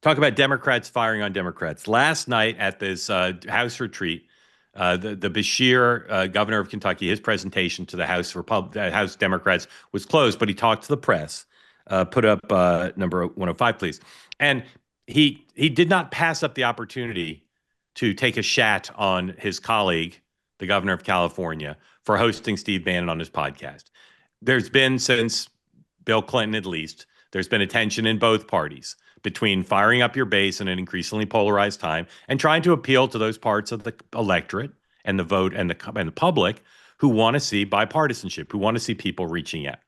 Talk about Democrats firing on Democrats. Last night at this House retreat, the Beshear, governor of Kentucky, his presentation to the House Democrats was closed, but he talked to the press. Put up number 105, please. And he did not pass up the opportunity to take a shat on his colleague, the governor of California, for hosting Steve Bannon on his podcast. There's been, since Bill Clinton at least, there's been a tension in both parties between firing up your base in an increasingly polarized time and trying to appeal to those parts of the electorate and the vote and the public who want to see bipartisanship, who want to see people reaching out.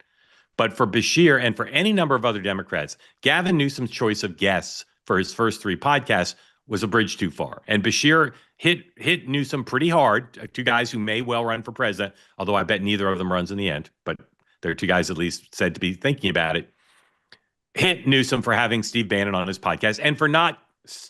But for Beshear and for any number of other Democrats, Gavin Newsom's choice of guests for his first three podcasts was a bridge too far. And Beshear hit Newsom pretty hard, two guys who may well run for president, although I bet neither of them runs in the end. But there are two guys at least said to be thinking about it. Hit Newsom for having Steve Bannon on his podcast and for not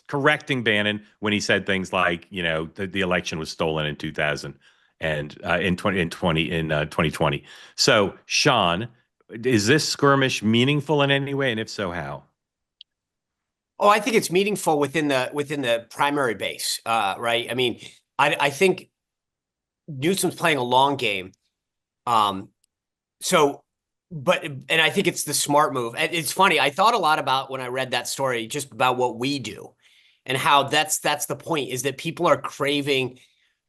correcting Bannon when he said things like, the election was stolen in 2000 and in 2020. So, Sean, is this skirmish meaningful in any way, and if so, how? Oh, I think it's meaningful within the primary base, right? I mean, I think Newsom's playing a long game. And I think it's the smart move. And it's funny. I thought a lot about when I read that story, just about what we do and how that's the point, is that people are craving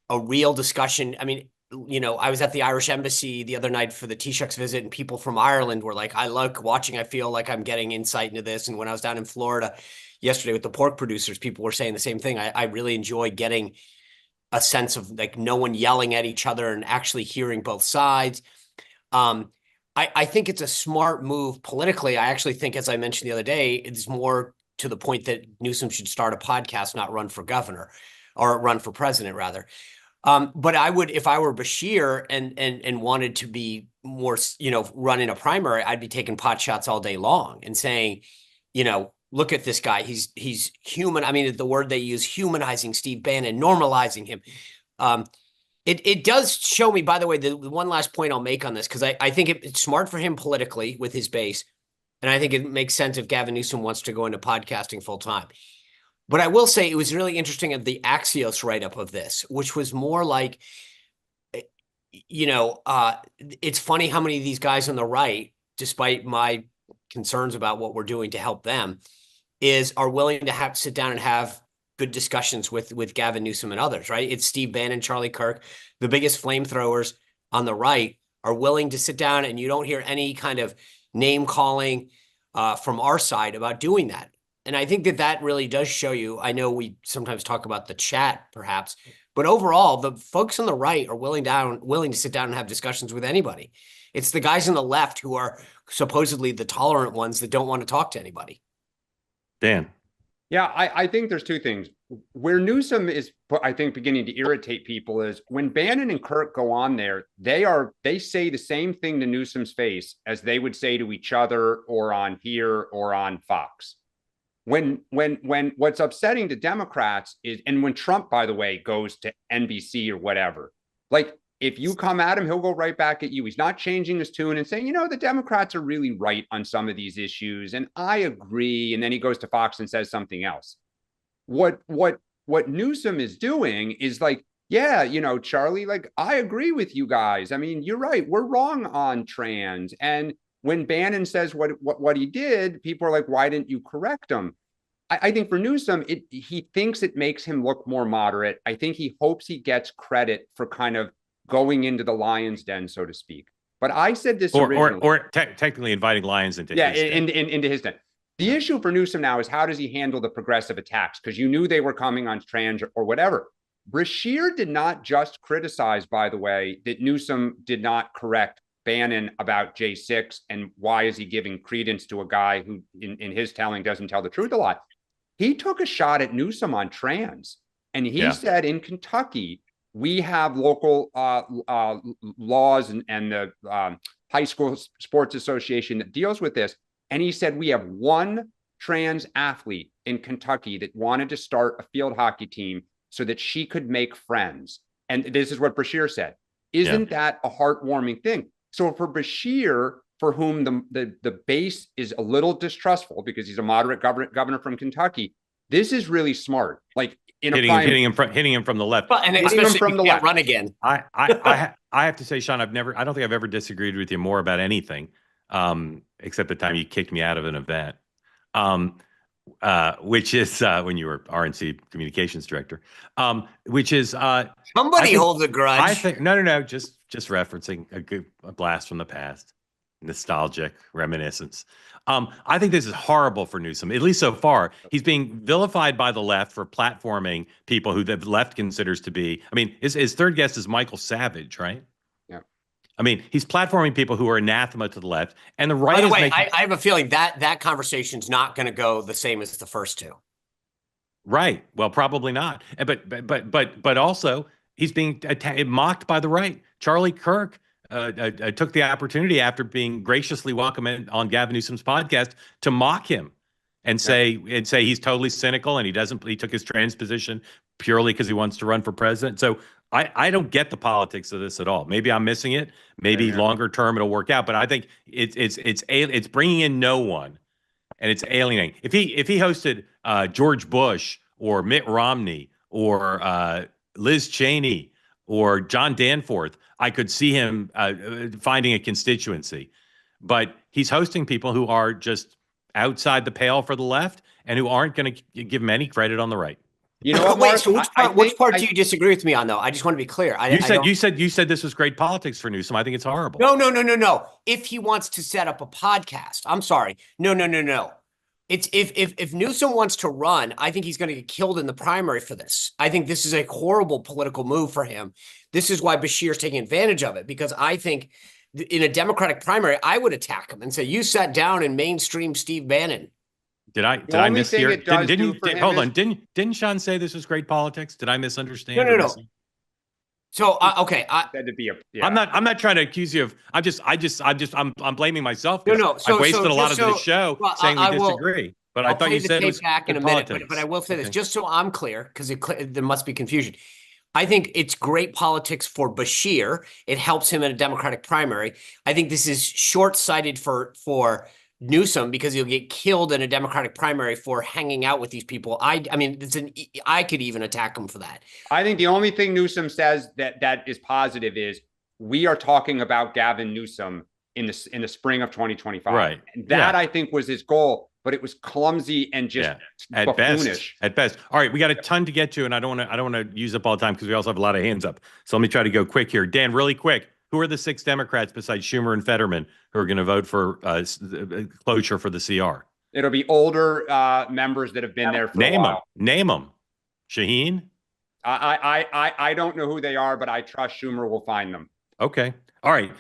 a real discussion. I mean, I was at the Irish Embassy the other night for the Taoiseach's visit, and people from Ireland were like, I like watching, I feel like I'm getting insight into this. And when I was down in Florida yesterday with the pork producers, people were saying the same thing. I really enjoy getting a sense of like no one yelling at each other and actually hearing both sides. I think it's a smart move politically. I actually think, as I mentioned the other day, it's more to the point that Newsom should start a podcast, not run for governor, or run for president rather. But I would, if I were Beshear and wanted to be more, running a primary, I'd be taking pot shots all day long and saying, look at this guy. He's human. I mean, the word they use, humanizing Steve Bannon, normalizing him. It does show me, by the way, the one last point I'll make on this, because I think it's smart for him politically with his base. And I think it makes sense if Gavin Newsom wants to go into podcasting full time. But I will say it was really interesting at the Axios write-up of this, which was more like, it's funny how many of these guys on the right, despite my concerns about what we're doing to help them, are willing to sit down and have good discussions with Gavin Newsom and others, right? It's Steve Bannon, Charlie Kirk, the biggest flamethrowers on the right are willing to sit down, and you don't hear any kind of name calling from our side about doing that. And I think that really does show you, I know we sometimes talk about the chat perhaps, but overall, the folks on the right are willing to sit down and have discussions with anybody. It's the guys on the left who are supposedly the tolerant ones that don't want to talk to anybody. Dan. Yeah, I think there's two things. Where Newsom is, I think, beginning to irritate people is when Bannon and Kirk go on there, they say the same thing to Newsom's face as they would say to each other or on here or on Fox. When what's upsetting to Democrats is, and when Trump, by the way, goes to NBC or whatever, like if you come at him, he'll go right back at you. He's not changing his tune and saying, the Democrats are really right on some of these issues, and I agree. And then he goes to Fox and says something else. What Newsom is doing is like, yeah, Charlie, like, I agree with you guys. I mean, you're right. We're wrong on trans. And when Bannon says what he did, people are like, why didn't you correct him? I think for Newsom, he thinks it makes him look more moderate. I think he hopes he gets credit for kind of going into the lion's den, so to speak. But I said this originally. Or technically inviting lions into his den. Into his den. The issue for Newsom now is how does he handle the progressive attacks? Because you knew they were coming on trans or whatever. Beshear did not just criticize, by the way, that Newsom did not correct Bannon about J6 and why is he giving credence to a guy who, in his telling, doesn't tell the truth a lot. He took a shot at Newsom on trans. And he said in Kentucky, we have local laws and the high school sports association that deals with this. And he said, we have one trans athlete in Kentucky that wanted to start a field hockey team so that she could make friends. And this is what Beshear said. Isn't that a heartwarming thing? So for Beshear, for whom the base is a little distrustful because he's a moderate governor from Kentucky, this is really smart. Like in a hitting him from the left. But, and Hitting him especially from if the you can't left. run again. I have to say, Sean, I don't think I've ever disagreed with you more about anything, except the time you kicked me out of an event, which is when you were RNC communications director, which is Somebody holds a grudge. I think no, just referencing a blast from the past, nostalgic reminiscence. I think this is horrible for Newsom, at least so far. He's being vilified by the left for platforming people who the left considers to be, I mean, his third guest is Michael Savage, right? Yeah. I mean, he's platforming people who are anathema to the left, and the right By the is way, making... I have a feeling that conversation's not going to go the same as the first two. Right. Well, probably not. But also, he's being mocked by the right. Charlie Kirk took the opportunity after being graciously welcomed on Gavin Newsom's podcast to mock him and say he's totally cynical and he took his trans position purely because he wants to run for president. So I don't get the politics of this at all. Maybe I'm missing it. Maybe longer term it'll work out. But I think it's bringing in no one, and it's alienating. If he hosted George Bush or Mitt Romney or Liz Cheney or John Danforth, I could see him finding a constituency. But he's hosting people who are just outside the pale for the left and who aren't going to give him any credit on the right. You know what? Wait, Mark? so which part do you disagree with me on, though? I just want to be clear. You said this was great politics for Newsom. I think it's horrible. No. If he wants to set up a podcast, I'm sorry. No. It's if Newsom wants to run, I think he's going to get killed in the primary for this. I think this is a horrible political move for him. This is why Beshear's taking advantage of it, because I think in a Democratic primary, I would attack him and say, you sat down and mainstream Steve Bannon. Did I mishear? Didn't Sean say this was great politics? Did I misunderstand? No. So okay, I'm not trying to accuse you of. I'm blaming myself. No. I wasted a lot of the show saying we disagree. But I thought you said it was back in a minute. But I will say this just so I'm clear, because there must be confusion. I think it's great politics for Beshear. It helps him in a Democratic primary. I think this is short-sighted for Newsom because he'll get killed in a Democratic primary for hanging out with these people. I mean, I could even attack him for that. I think the only thing Newsom says that is positive is we are talking about Gavin Newsom in the spring of 2025. Right. And that I think was his goal, but it was clumsy and just buffoonish. At best. All right, we got a ton to get to, and I don't want to use up all the time because we also have a lot of hands up. So let me try to go quick here. Dan, really quick. Who are the 6 Democrats besides Schumer and Fetterman who are going to vote for closure for the CR? It'll be older members that have been there for a while. Name them. Shaheen? I don't know who they are, but I trust Schumer will find them. Okay. All right.